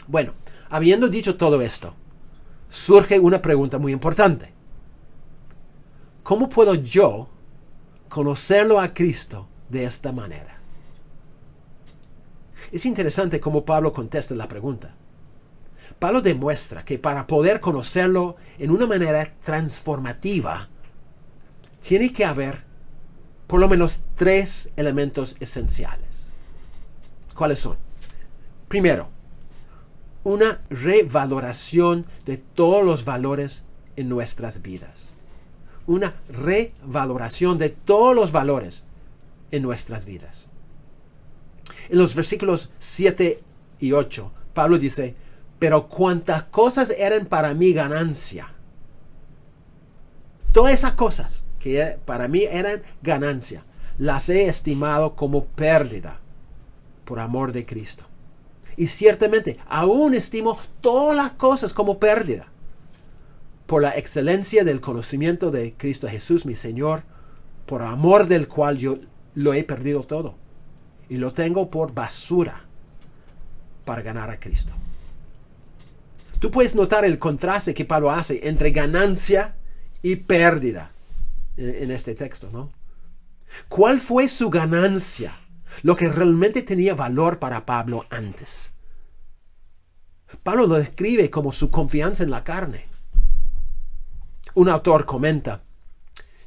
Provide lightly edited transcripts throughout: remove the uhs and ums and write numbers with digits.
Bueno, habiendo dicho todo esto, surge una pregunta muy importante. ¿Cómo puedo yo conocerlo a Cristo de esta manera? Es interesante cómo Pablo contesta la pregunta. Pablo demuestra que para poder conocerlo en una manera transformativa, tiene que haber por lo menos 3 elementos esenciales. ¿Cuáles son? Primero, una revaloración de todos los valores en nuestras vidas. Una revaloración de todos los valores en nuestras vidas. En los versículos 7 y 8, Pablo dice, pero cuantas cosas eran para mí ganancia. Todas esas cosas que para mí eran ganancia, las he estimado como pérdida por amor de Cristo. Y ciertamente, aún estimo todas las cosas como pérdida por la excelencia del conocimiento de Cristo Jesús, mi Señor, por amor del cual yo lo he perdido todo. Y lo tengo por basura para ganar a Cristo. Tú puedes notar el contraste que Pablo hace entre ganancia y pérdida en este texto, ¿no? ¿Cuál fue su ganancia? Lo que realmente tenía valor para Pablo antes. Pablo lo describe como su confianza en la carne. Un autor comenta,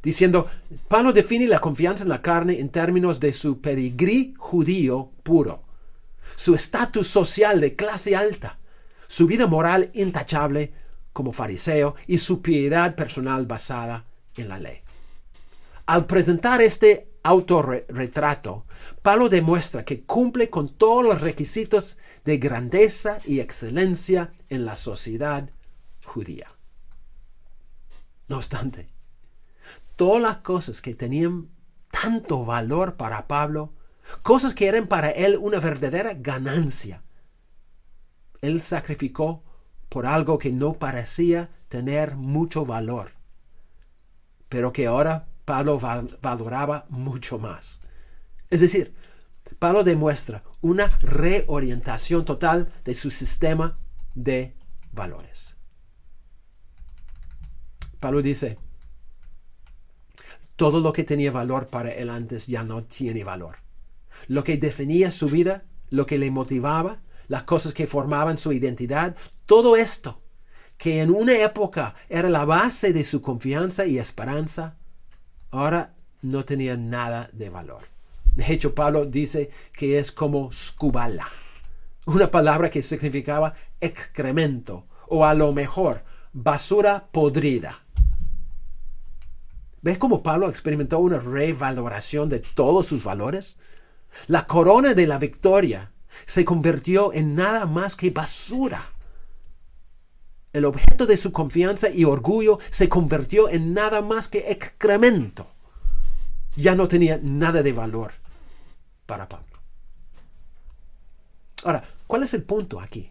diciendo, Pablo define la confianza en la carne en términos de su pedigrí judío puro, su estatus social de clase alta, su vida moral intachable como fariseo y su piedad personal basada en la ley. Al presentar este autorretrato, Pablo demuestra que cumple con todos los requisitos de grandeza y excelencia en la sociedad judía. No obstante, todas las cosas que tenían tanto valor para Pablo, cosas que eran para él una verdadera ganancia, él sacrificó por algo que no parecía tener mucho valor, pero que ahora Pablo valoraba mucho más. Es decir, Pablo demuestra una reorientación total de su sistema de valores. Pablo dice, todo lo que tenía valor para él antes ya no tiene valor. Lo que definía su vida, lo que le motivaba, las cosas que formaban su identidad, todo esto, que en una época era la base de su confianza y esperanza, ahora no tenía nada de valor. De hecho, Pablo dice que es como skubala, una palabra que significaba excremento o a lo mejor basura podrida. ¿Ves cómo Pablo experimentó una revaloración de todos sus valores? La corona de la victoria se convirtió en nada más que basura. El objeto de su confianza y orgullo se convirtió en nada más que excremento. Ya no tenía nada de valor para Pablo. Ahora, ¿cuál es el punto aquí?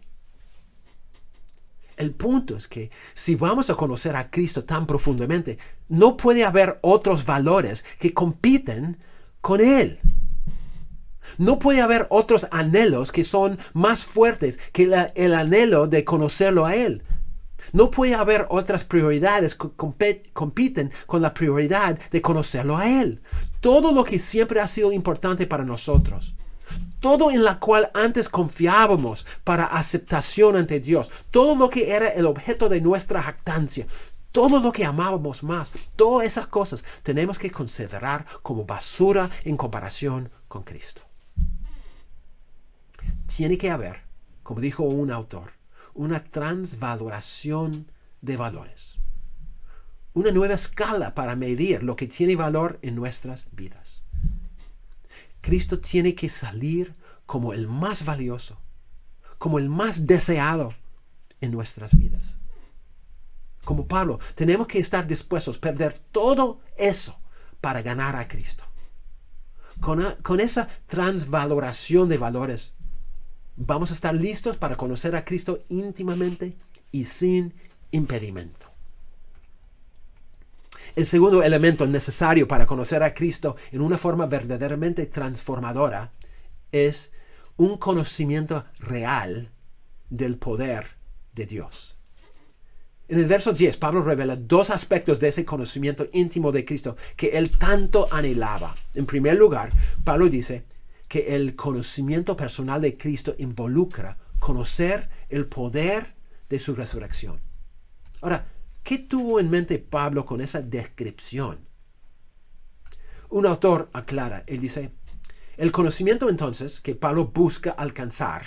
El punto es que si vamos a conocer a Cristo tan profundamente, no puede haber otros valores que compiten con Él. No puede haber otros anhelos que son más fuertes que el anhelo de conocerlo a Él. No puede haber otras prioridades que compiten con la prioridad de conocerlo a Él. Todo lo que siempre ha sido importante para nosotros, todo en la cual antes confiábamos para aceptación ante Dios, todo lo que era el objeto de nuestra jactancia, todo lo que amábamos más, todas esas cosas tenemos que considerar como basura en comparación con Cristo. Tiene que haber, como dijo un autor, una transvaloración de valores. Una nueva escala para medir lo que tiene valor en nuestras vidas. Cristo tiene que salir como el más valioso, como el más deseado en nuestras vidas. Como Pablo, tenemos que estar dispuestos a perder todo eso para ganar a Cristo. Con esa transvaloración de valores, vamos a estar listos para conocer a Cristo íntimamente y sin impedimento. El segundo elemento necesario para conocer a Cristo en una forma verdaderamente transformadora es un conocimiento real del poder de Dios. En el verso 10, Pablo revela dos aspectos de ese conocimiento íntimo de Cristo que él tanto anhelaba. En primer lugar, Pablo dice que el conocimiento personal de Cristo involucra conocer el poder de su resurrección. Ahora, ¿qué tuvo en mente Pablo con esa descripción? Un autor aclara, él dice, el conocimiento entonces que Pablo busca alcanzar,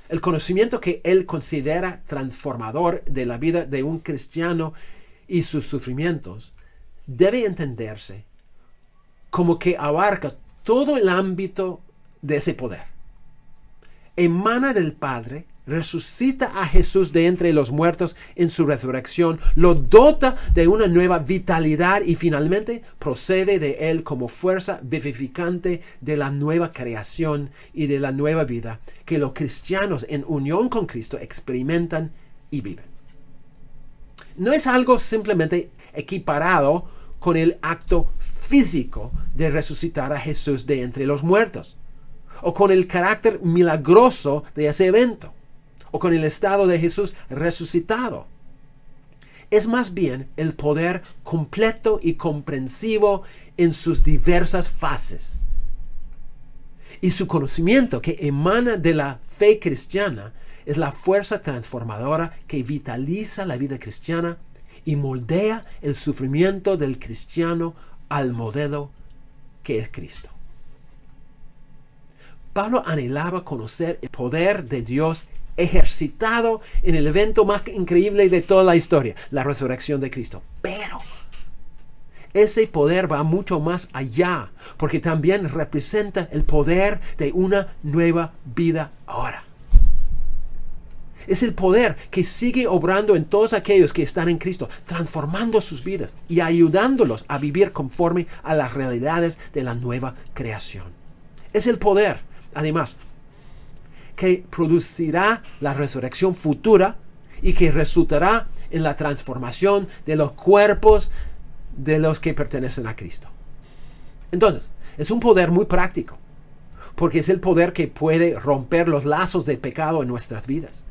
el conocimiento que él considera transformador de la vida de un cristiano y sus sufrimientos, debe entenderse como que abarca todo el ámbito de ese poder. Emana del Padre, resucita a Jesús de entre los muertos en su resurrección, lo dota de una nueva vitalidad y finalmente procede de él como fuerza vivificante de la nueva creación y de la nueva vida que los cristianos en unión con Cristo experimentan y viven. No es algo simplemente equiparado con el acto físico de resucitar a Jesús de entre los muertos, o con el carácter milagroso de ese evento, o con el estado de Jesús resucitado. Es más bien el poder completo y comprensivo en sus diversas fases. Y su conocimiento que emana de la fe cristiana es la fuerza transformadora que vitaliza la vida cristiana y moldea el sufrimiento del cristiano al modelo que es Cristo. Pablo anhelaba conocer el poder de Dios ejercitado en el evento más increíble de toda la historia, la resurrección de Cristo. Pero ese poder va mucho más allá, porque también representa el poder de una nueva vida ahora. Es el poder que sigue obrando en todos aquellos que están en Cristo, transformando sus vidas y ayudándolos a vivir conforme a las realidades de la nueva creación. Es el poder, además, que producirá la resurrección futura y que resultará en la transformación de los cuerpos de los que pertenecen a Cristo. Entonces, es un poder muy práctico, porque es el poder que puede romper los lazos de pecado en nuestras vidas,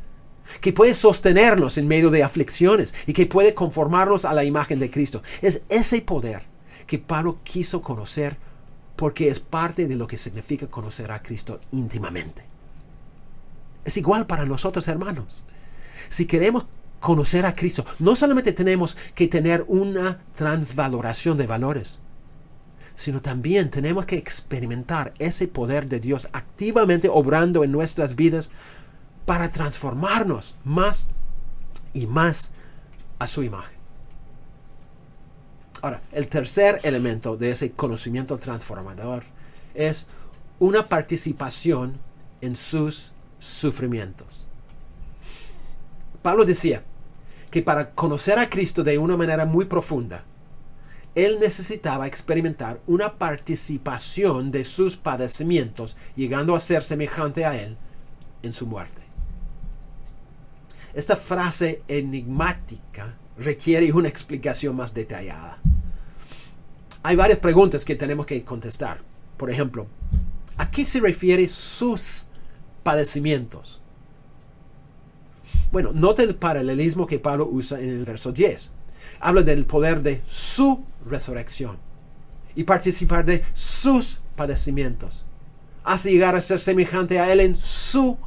que puede sostenernos en medio de aflicciones y que puede conformarnos a la imagen de Cristo. Es ese poder que Pablo quiso conocer porque es parte de lo que significa conocer a Cristo íntimamente. Es igual para nosotros, hermanos. Si queremos conocer a Cristo, no solamente tenemos que tener una transvaloración de valores, sino también tenemos que experimentar ese poder de Dios activamente obrando en nuestras vidas para transformarnos más y más a su imagen. Ahora, el tercer elemento de ese conocimiento transformador es una participación en sus sufrimientos. Pablo decía que para conocer a Cristo de una manera muy profunda, él necesitaba experimentar una participación de sus padecimientos, llegando a ser semejante a él en su muerte. Esta frase enigmática requiere una explicación más detallada. Hay varias preguntas que tenemos que contestar. Por ejemplo, ¿a qué se refiere sus padecimientos? Bueno, nota el paralelismo que Pablo usa en el verso 10. Habla del poder de su resurrección y participar de sus padecimientos, hasta llegar a ser semejante a él en su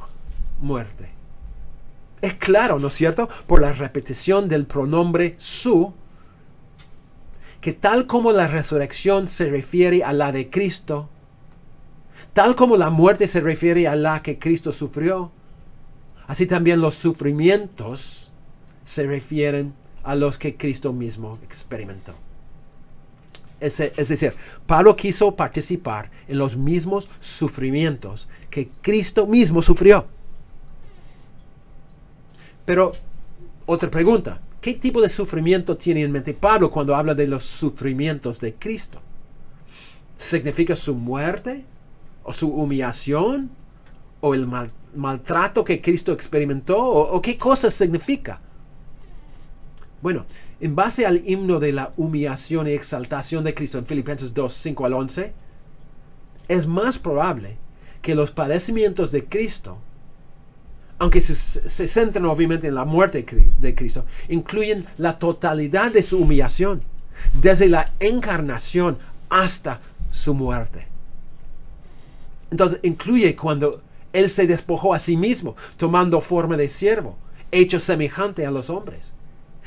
muerte. Es claro, ¿no es cierto?, por la repetición del pronombre su, que tal como la resurrección se refiere a la de Cristo, tal como la muerte se refiere a la que Cristo sufrió, así también los sufrimientos se refieren a los que Cristo mismo experimentó. Es decir, Pablo quiso participar en los mismos sufrimientos que Cristo mismo sufrió. Pero, otra pregunta, ¿qué tipo de sufrimiento tiene en mente Pablo cuando habla de los sufrimientos de Cristo? ¿Significa su muerte? ¿O su humillación? ¿O el maltrato que Cristo experimentó? ¿O qué cosa significa? Bueno, en base al himno de la humillación y exaltación de Cristo en Filipenses 2, 5 al 11, es más probable que los padecimientos de Cristo aunque se centran obviamente en la muerte de Cristo, incluyen la totalidad de su humillación, desde la encarnación hasta su muerte. Entonces incluye cuando Él se despojó a sí mismo, tomando forma de siervo, hecho semejante a los hombres.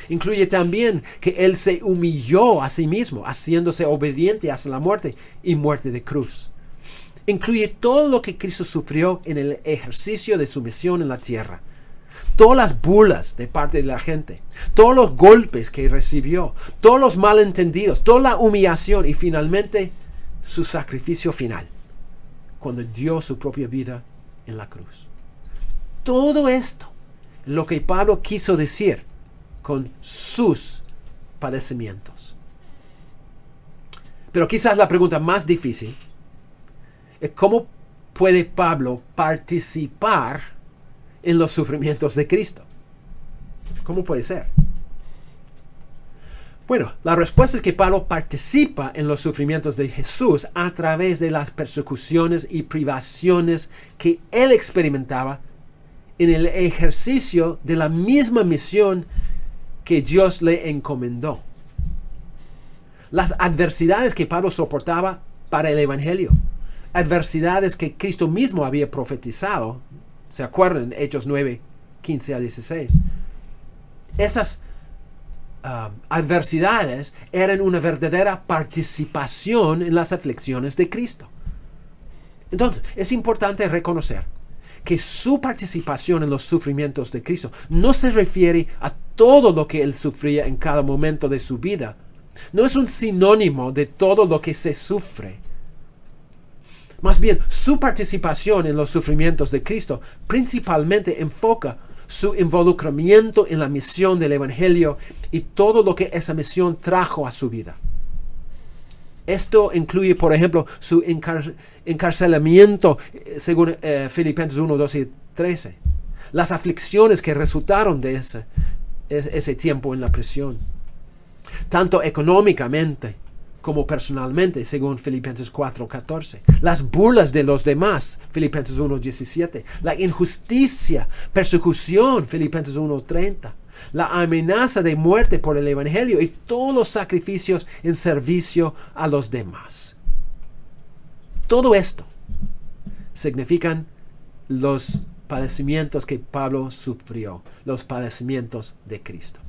Incluye también que Él se humilló a sí mismo, haciéndose obediente hasta la muerte y muerte de cruz. Incluye todo lo que Cristo sufrió en el ejercicio de su misión en la tierra. Todas las burlas de parte de la gente, todos los golpes que recibió, todos los malentendidos, toda la humillación y finalmente su sacrificio final, cuando dio su propia vida en la cruz. Todo esto es lo que Pablo quiso decir con sus padecimientos. Pero quizás la pregunta más difícil es cómo puede Pablo participar en los sufrimientos de Cristo. ¿Cómo puede ser? Bueno, la respuesta es que Pablo participa en los sufrimientos de Jesús a través de las persecuciones y privaciones que él experimentaba en el ejercicio de la misma misión que Dios le encomendó. Las adversidades que Pablo soportaba para el Evangelio, adversidades que Cristo mismo había profetizado, ¿se acuerdan? Hechos 9, 15 a 16. Esas adversidades eran una verdadera participación en las aflicciones de Cristo. Entonces, es importante reconocer que su participación en los sufrimientos de Cristo no se refiere a todo lo que él sufría en cada momento de su vida. No es un sinónimo de todo lo que se sufre. Más bien, su participación en los sufrimientos de Cristo principalmente enfoca su involucramiento en la misión del Evangelio y todo lo que esa misión trajo a su vida. Esto incluye, por ejemplo, su encarcelamiento, según Filipenses 1, 12 y 13. Las aflicciones que resultaron de ese tiempo en la prisión. Tanto económicamente como personalmente, según Filipenses 4, 14. Las burlas de los demás, Filipenses 1, 17. La injusticia, persecución, Filipenses 1, 30. La amenaza de muerte por el Evangelio y todos los sacrificios en servicio a los demás. Todo esto significan los padecimientos que Pablo sufrió, los padecimientos de Cristo.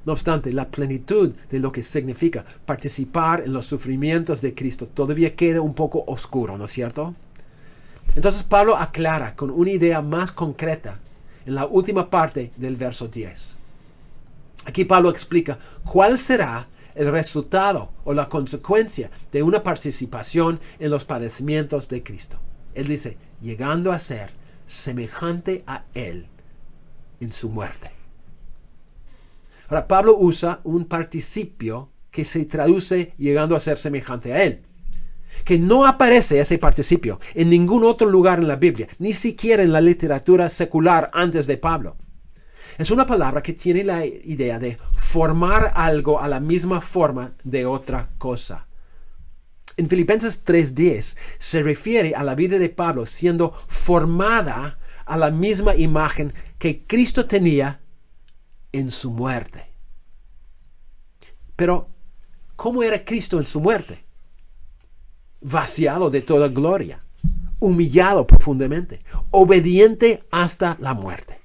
No obstante, la plenitud de lo que significa participar en los sufrimientos de Cristo todavía queda un poco oscuro, ¿no es cierto? Entonces Pablo aclara con una idea más concreta en la última parte del verso 10. Aquí Pablo explica cuál será el resultado o la consecuencia de una participación en los padecimientos de Cristo. Él dice, llegando a ser semejante a Él en su muerte. Ahora, Pablo usa un participio que se traduce llegando a ser semejante a Él. Que no aparece ese participio en ningún otro lugar en la Biblia, ni siquiera en la literatura secular antes de Pablo. Es una palabra que tiene la idea de formar algo a la misma forma de otra cosa. En Filipenses 3:10 se refiere a la vida de Pablo siendo formada a la misma imagen que Cristo tenía en su muerte. Pero, ¿cómo era Cristo en su muerte? Vaciado de toda gloria, humillado profundamente, obediente hasta la muerte.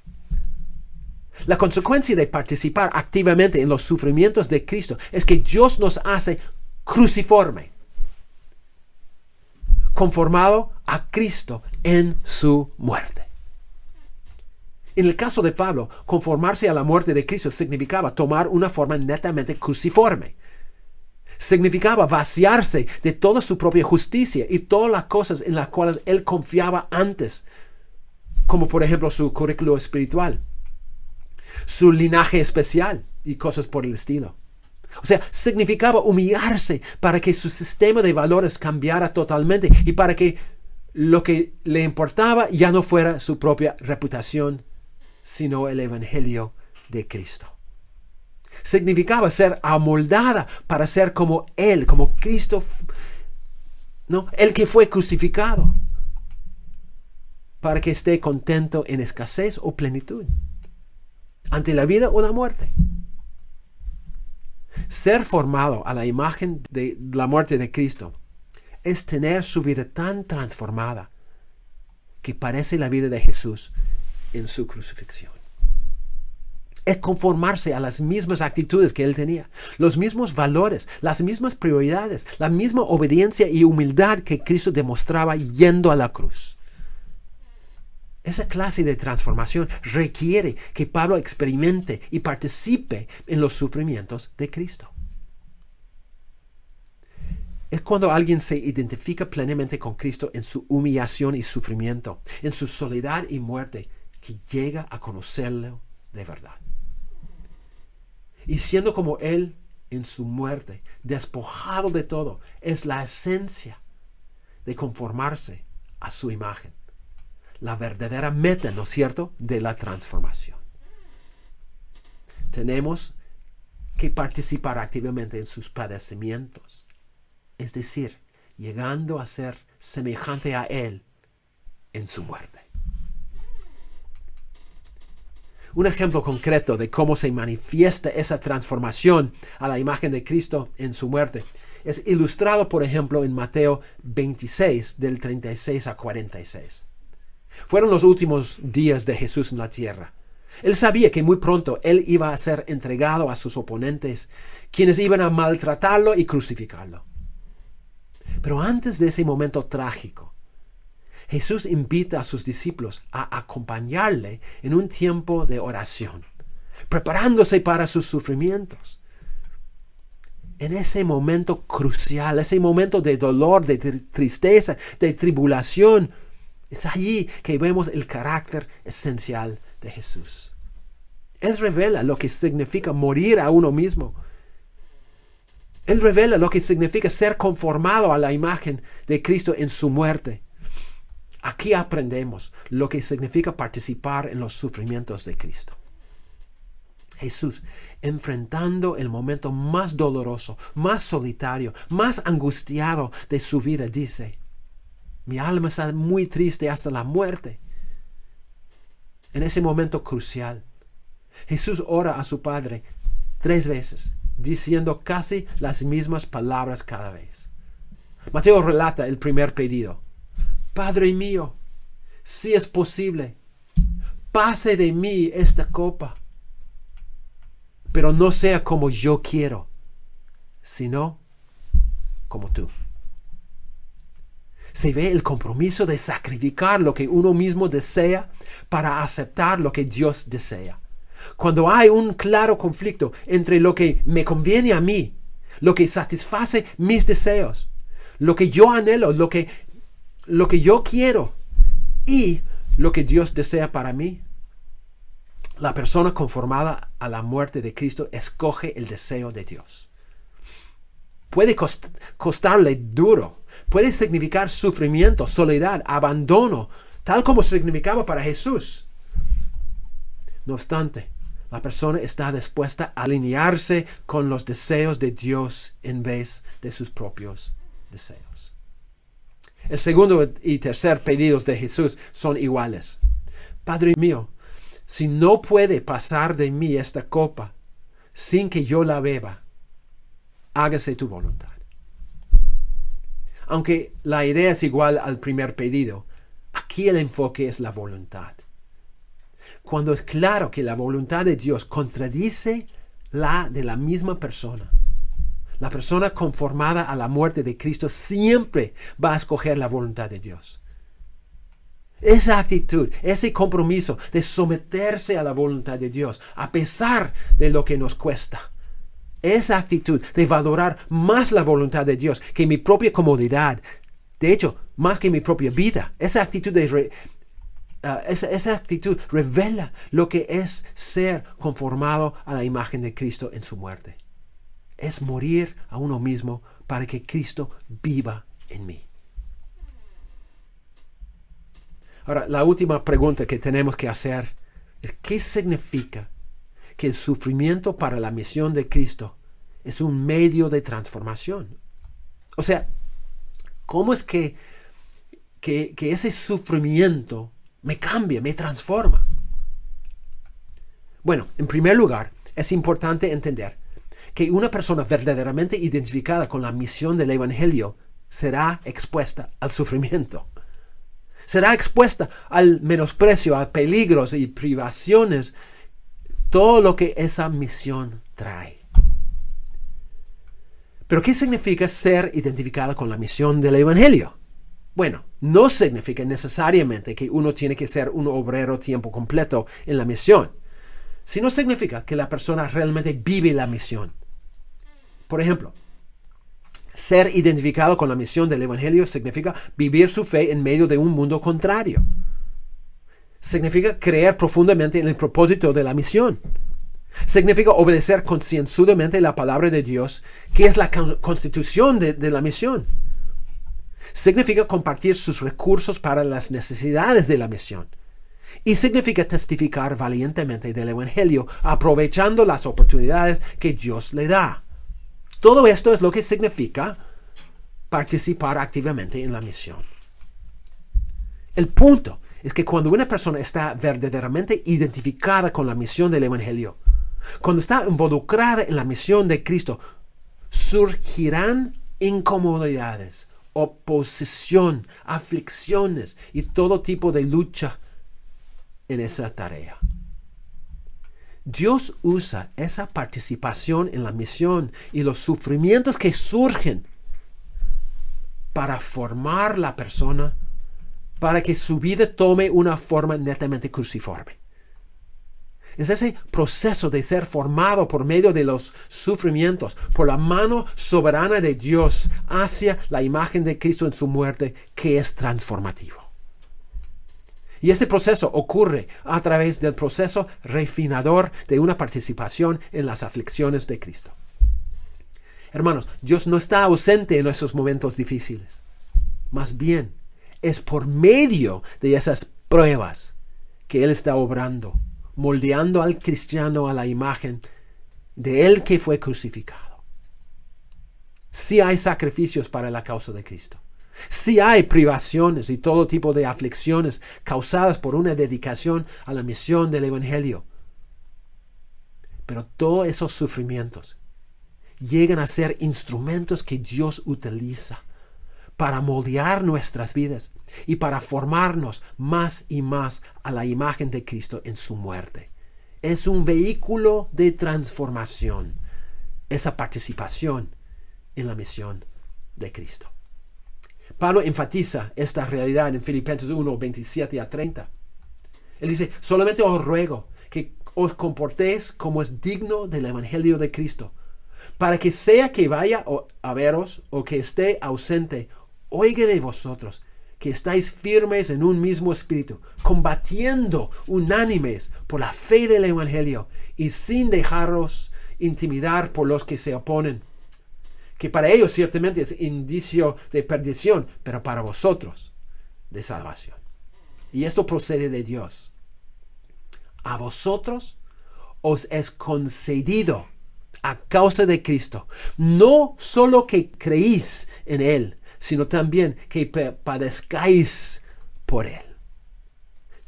La consecuencia de participar activamente en los sufrimientos de Cristo es que Dios nos hace cruciforme, conformado a Cristo en su muerte. En el caso de Pablo, conformarse a la muerte de Cristo significaba tomar una forma netamente cruciforme. Significaba vaciarse de toda su propia justicia y todas las cosas en las cuales él confiaba antes, como por ejemplo su currículo espiritual, su linaje especial y cosas por el estilo. O sea, significaba humillarse para que su sistema de valores cambiara totalmente y para que lo que le importaba ya no fuera su propia reputación, sino el Evangelio de Cristo. Significaba ser amoldada para ser como Él, como Cristo, ¿no? El que fue crucificado. para que esté contento en escasez o plenitud, ante la vida o la muerte. Ser formado a la imagen de la muerte de Cristo es tener su vida tan transformada que parece la vida de Jesús en su crucifixión. Es conformarse a las mismas actitudes que Él tenía, los mismos valores, las mismas prioridades, la misma obediencia y humildad que Cristo demostraba yendo a la cruz. Esa clase de transformación requiere que Pablo experimente y participe en los sufrimientos de Cristo. Es cuando alguien se identifica plenamente con Cristo en su humillación y sufrimiento, en su soledad y muerte, que llega a conocerlo de verdad. Y siendo como Él en su muerte, despojado de todo, es la esencia de conformarse a su imagen. La verdadera meta, ¿no es cierto?, de la transformación. Tenemos que participar activamente en sus padecimientos, es decir, llegando a ser semejante a Él en su muerte. Un ejemplo concreto de cómo se manifiesta esa transformación a la imagen de Cristo en su muerte es ilustrado, por ejemplo, en Mateo 26, del 36 a 46. Fueron los últimos días de Jesús en la tierra. Él sabía que muy pronto Él iba a ser entregado a sus oponentes, quienes iban a maltratarlo y crucificarlo. Pero antes de ese momento trágico, Jesús invita a sus discípulos a acompañarle en un tiempo de oración, preparándose para sus sufrimientos. En ese momento crucial, ese momento de dolor, de tristeza, de tribulación, es allí que vemos el carácter esencial de Jesús. Él revela lo que significa morir a uno mismo. Él revela lo que significa ser conformado a la imagen de Cristo en su muerte. Aquí aprendemos lo que significa participar en los sufrimientos de Cristo. Jesús, enfrentando el momento más doloroso, más solitario, más angustiado de su vida, dice: mi alma está muy triste hasta la muerte. En ese momento crucial, Jesús ora a su Padre 3 veces, diciendo casi las mismas palabras cada vez. Mateo relata el primer pedido: Padre mío, si es posible, pase de mí esta copa, pero no sea como yo quiero, sino como tú. Se ve el compromiso de sacrificar lo que uno mismo desea para aceptar lo que Dios desea. Cuando hay un claro conflicto entre lo que me conviene a mí, lo que satisface mis deseos, lo que yo anhelo, lo que yo quiero y lo que Dios desea para mí, la persona conformada a la muerte de Cristo escoge el deseo de Dios. Puede costarle duro, puede significar sufrimiento, soledad, abandono, tal como significaba para Jesús. No obstante, la persona está dispuesta a alinearse con los deseos de Dios en vez de sus propios deseos. El segundo y tercer pedidos de Jesús son iguales. Padre mío, si no puede pasar de mí esta copa sin que yo la beba, hágase tu voluntad. Aunque la idea es igual al primer pedido, aquí el enfoque es la voluntad. Cuando es claro que la voluntad de Dios contradice la de la misma persona, la persona conformada a la muerte de Cristo siempre va a escoger la voluntad de Dios. Esa actitud, ese compromiso de someterse a la voluntad de Dios, a pesar de lo que nos cuesta. Esa actitud de valorar más la voluntad de Dios que mi propia comodidad. De hecho, más que mi propia vida. Esa actitud revela lo que es ser conformado a la imagen de Cristo en su muerte. Es morir a uno mismo para que Cristo viva en mí. Ahora, la última pregunta que tenemos que hacer es: ¿qué significa que el sufrimiento para la misión de Cristo es un medio de transformación? O sea, ¿cómo es que ese sufrimiento me cambia, me transforma. Bueno, en primer lugar, es importante entender que una persona verdaderamente identificada con la misión del Evangelio será expuesta al sufrimiento. Será expuesta al menosprecio, a peligros y privaciones, todo lo que esa misión trae. ¿Pero qué significa ser identificada con la misión del Evangelio? Bueno, no significa necesariamente que uno tiene que ser un obrero tiempo completo en la misión, sino significa que la persona realmente vive la misión. Por ejemplo, ser identificado con la misión del Evangelio significa vivir su fe en medio de un mundo contrario. Significa creer profundamente en el propósito de la misión. Significa obedecer concienzudamente la palabra de Dios, que es la constitución de la misión. Significa compartir sus recursos para las necesidades de la misión. Y significa testificar valientemente del Evangelio, aprovechando las oportunidades que Dios le da. Todo esto es lo que significa participar activamente en la misión. El punto es que cuando una persona está verdaderamente identificada con la misión del Evangelio, cuando está involucrada en la misión de Cristo, surgirán incomodidades, oposición, aflicciones y todo tipo de lucha en esa tarea. Dios usa esa participación en la misión y los sufrimientos que surgen para formar la persona, para que su vida tome una forma netamente cruciforme. Es ese proceso de ser formado por medio de los sufrimientos, por la mano soberana de Dios hacia la imagen de Cristo en su muerte, que es transformativo. Y ese proceso ocurre a través del proceso refinador de una participación en las aflicciones de Cristo. Hermanos, Dios no está ausente en esos momentos difíciles. Más bien, es por medio de esas pruebas que Él está obrando, moldeando al cristiano a la imagen de Él que fue crucificado. Sí hay sacrificios para la causa de Cristo. Sí hay privaciones y todo tipo de aflicciones causadas por una dedicación a la misión del Evangelio. Pero todos esos sufrimientos llegan a ser instrumentos que Dios utiliza para moldear nuestras vidas y para formarnos más y más a la imagen de Cristo en su muerte. Es un vehículo de transformación, esa participación en la misión de Cristo. Pablo enfatiza esta realidad en Filipenses 1, 27 a 30. Él dice, solamente os ruego que os comportéis como es digno del Evangelio de Cristo, para que sea que vaya a veros o que esté ausente, oiga de vosotros que estáis firmes en un mismo espíritu, combatiendo unánimes por la fe del Evangelio y sin dejaros intimidar por los que se oponen, que para ellos ciertamente es indicio de perdición, pero para vosotros de salvación. Y esto procede de Dios. A vosotros os es concedido a causa de Cristo, no solo que creéis en Él, sino también que padezcáis por Él,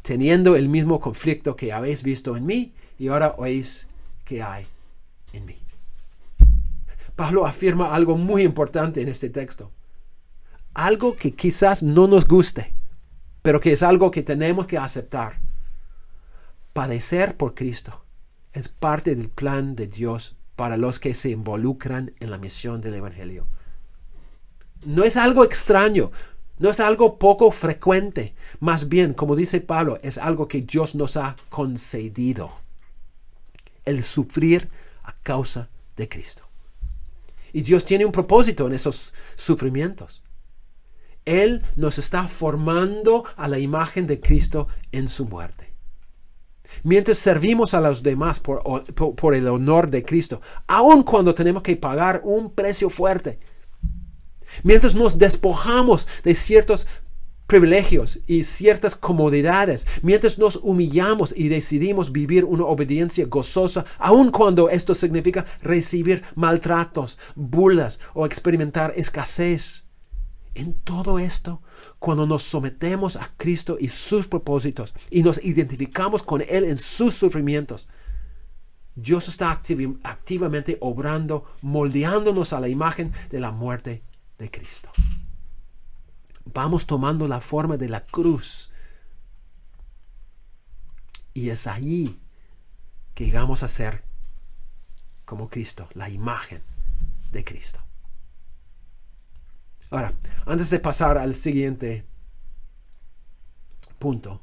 teniendo el mismo conflicto que habéis visto en mí y ahora oís que hay en mí. Pablo afirma algo muy importante en este texto. Algo que quizás no nos guste, pero que es algo que tenemos que aceptar. Padecer por Cristo es parte del plan de Dios para los que se involucran en la misión del Evangelio. No es algo extraño, no es algo poco frecuente. Más bien, como dice Pablo, es algo que Dios nos ha concedido. El sufrir a causa de Cristo. Y Dios tiene un propósito en esos sufrimientos. Él nos está formando a la imagen de Cristo en su muerte. Mientras servimos a los demás por el honor de Cristo, aun cuando tenemos que pagar un precio fuerte, mientras nos despojamos de ciertos privilegios y ciertas comodidades, mientras nos humillamos y decidimos vivir una obediencia gozosa, aun cuando esto significa recibir maltratos, burlas o experimentar escasez. En todo esto, cuando nos sometemos a Cristo y sus propósitos y nos identificamos con Él en sus sufrimientos, Dios está activamente obrando, moldeándonos a la imagen de la muerte de Cristo. Vamos tomando la forma de la cruz. Y es allí que llegamos a ser como Cristo, la imagen de Cristo. Ahora, antes de pasar al siguiente punto,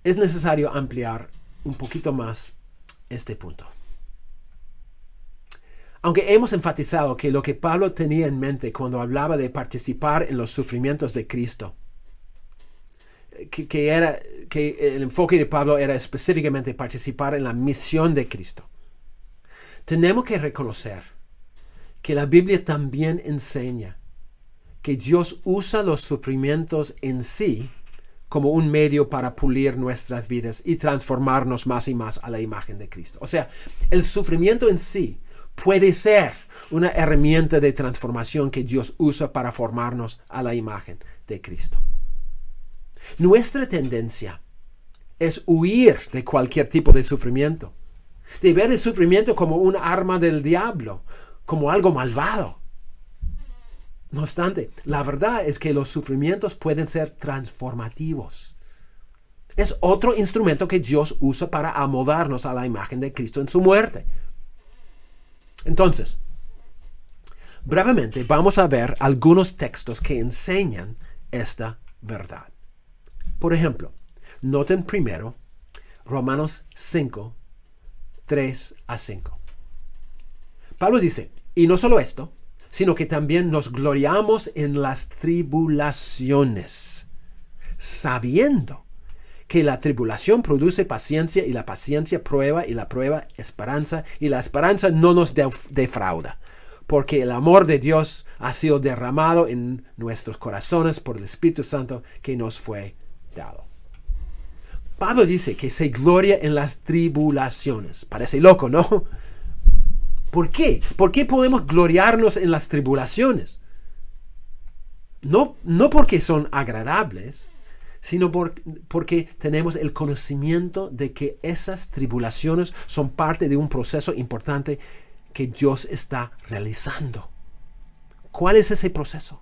es necesario ampliar un poquito más este punto. Aunque hemos enfatizado que lo que Pablo tenía en mente cuando hablaba de participar en los sufrimientos de Cristo, que el enfoque de Pablo era específicamente participar en la misión de Cristo, tenemos que reconocer que la Biblia también enseña que Dios usa los sufrimientos en sí como un medio para pulir nuestras vidas y transformarnos más y más a la imagen de Cristo. O sea, el sufrimiento en sí puede ser una herramienta de transformación que Dios usa para formarnos a la imagen de Cristo. Nuestra tendencia es huir de cualquier tipo de sufrimiento, de ver el sufrimiento como un arma del diablo, como algo malvado. No obstante, la verdad es que los sufrimientos pueden ser transformativos. Es otro instrumento que Dios usa para amoldarnos a la imagen de Cristo en su muerte. Entonces, brevemente vamos a ver algunos textos que enseñan esta verdad. Por ejemplo, noten primero Romanos 5, 3 a 5. Pablo dice, y no solo esto, sino que también nos gloriamos en las tribulaciones, sabiendo que la tribulación produce paciencia y la paciencia prueba y la prueba esperanza y la esperanza no nos defrauda, porque el amor de Dios ha sido derramado en nuestros corazones por el Espíritu Santo que nos fue dado. Pablo dice que se gloria en las tribulaciones. Parece loco, ¿no? ¿Por qué? ¿Por qué podemos gloriarnos en las tribulaciones? No porque son agradables, sino porque tenemos el conocimiento de que esas tribulaciones son parte de un proceso importante que Dios está realizando. ¿Cuál es ese proceso?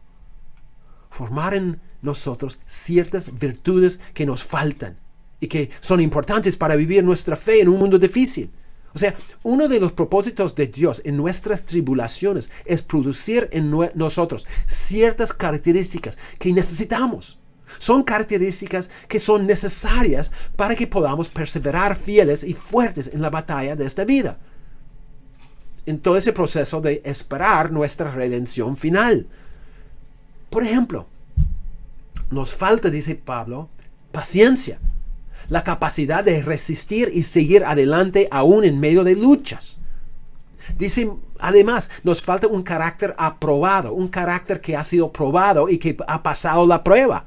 Formar en nosotros ciertas virtudes que nos faltan y que son importantes para vivir nuestra fe en un mundo difícil. O sea, uno de los propósitos de Dios en nuestras tribulaciones es producir en nosotros ciertas características que necesitamos. Son características que son necesarias para que podamos perseverar fieles y fuertes en la batalla de esta vida. En todo ese proceso de esperar nuestra redención final. Por ejemplo, nos falta, dice Pablo, paciencia. La capacidad de resistir y seguir adelante aún en medio de luchas. Dice, además, nos falta un carácter aprobado, un carácter que ha sido probado y que ha pasado la prueba.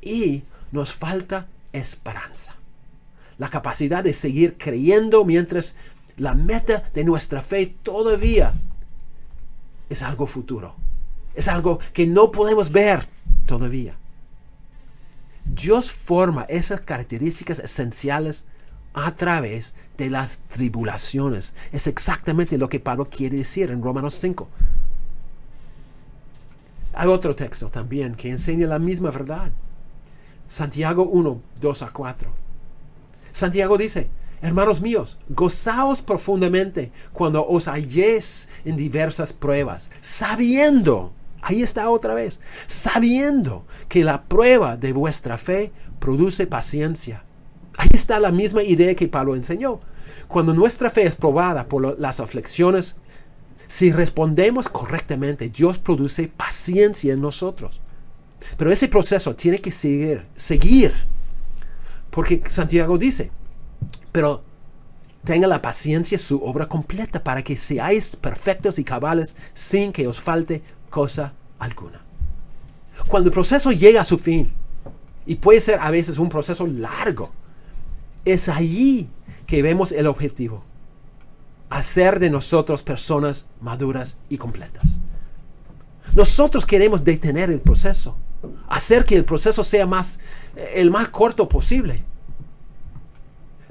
Y nos falta esperanza. La capacidad de seguir creyendo mientras la meta de nuestra fe todavía es algo futuro. Es algo que no podemos ver todavía. Dios forma esas características esenciales a través de las tribulaciones. Es exactamente lo que Pablo quiere decir en Romanos 5. Hay otro texto también que enseña la misma verdad. Santiago 1, 2 a 4. Santiago dice, hermanos míos, gozaos profundamente cuando os halléis en diversas pruebas, sabiendo, ahí está otra vez, sabiendo que la prueba de vuestra fe produce paciencia. Ahí está la misma idea que Pablo enseñó. Cuando nuestra fe es probada por las aflicciones, si respondemos correctamente, Dios produce paciencia en nosotros. Pero ese proceso tiene que seguir. Porque Santiago dice, pero tenga la paciencia su obra completa para que seáis perfectos y cabales sin que os falte cosa alguna. Cuando el proceso llega a su fin, y puede ser a veces un proceso largo, es allí que vemos el objetivo. Hacer de nosotros personas maduras y completas. Nosotros queremos detener el proceso, hacer que el proceso sea el más corto posible.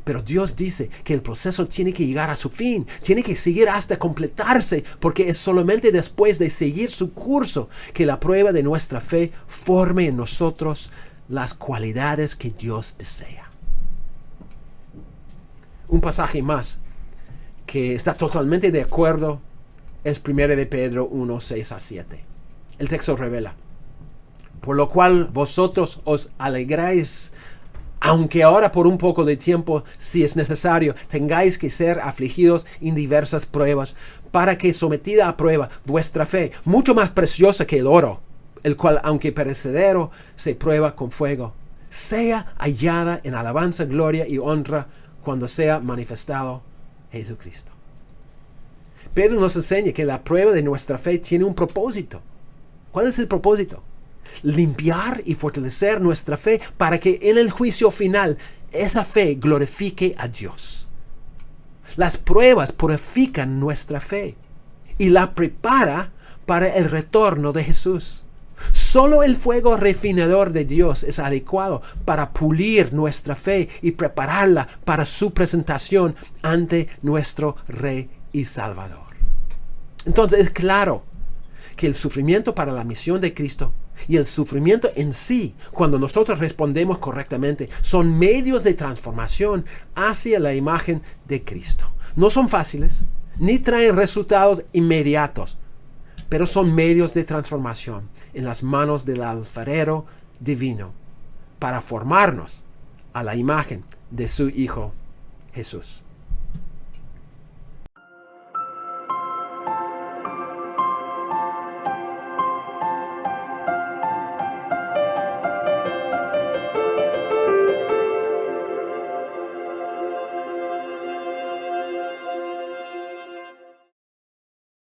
Pero Dios dice que el proceso tiene que llegar a su fin, tiene que seguir hasta completarse, porque es solamente después de seguir su curso que la prueba de nuestra fe forme en nosotros las cualidades que Dios desea. Un pasaje más que está totalmente de acuerdo es 1 de Pedro 1, 6 a 7. El texto revela: por lo cual vosotros os alegráis, aunque ahora por un poco de tiempo, si es necesario, tengáis que ser afligidos en diversas pruebas, para que, sometida a prueba, vuestra fe, mucho más preciosa que el oro, el cual, aunque perecedero, se prueba con fuego, sea hallada en alabanza, gloria y honra cuando sea manifestado Jesucristo. Pedro nos enseña que la prueba de nuestra fe tiene un propósito. ¿Cuál es el propósito? Limpiar y fortalecer nuestra fe para que en el juicio final esa fe glorifique a Dios. Las pruebas purifican nuestra fe y la prepara para el retorno de Jesús. Solo el fuego refinador de Dios es adecuado para pulir nuestra fe y prepararla para su presentación ante nuestro Rey y Salvador. Entonces es claro que el sufrimiento para la misión de Cristo y el sufrimiento en sí, cuando nosotros respondemos correctamente, son medios de transformación hacia la imagen de Cristo. No son fáciles, ni traen resultados inmediatos, pero son medios de transformación en las manos del alfarero divino para formarnos a la imagen de su Hijo Jesús.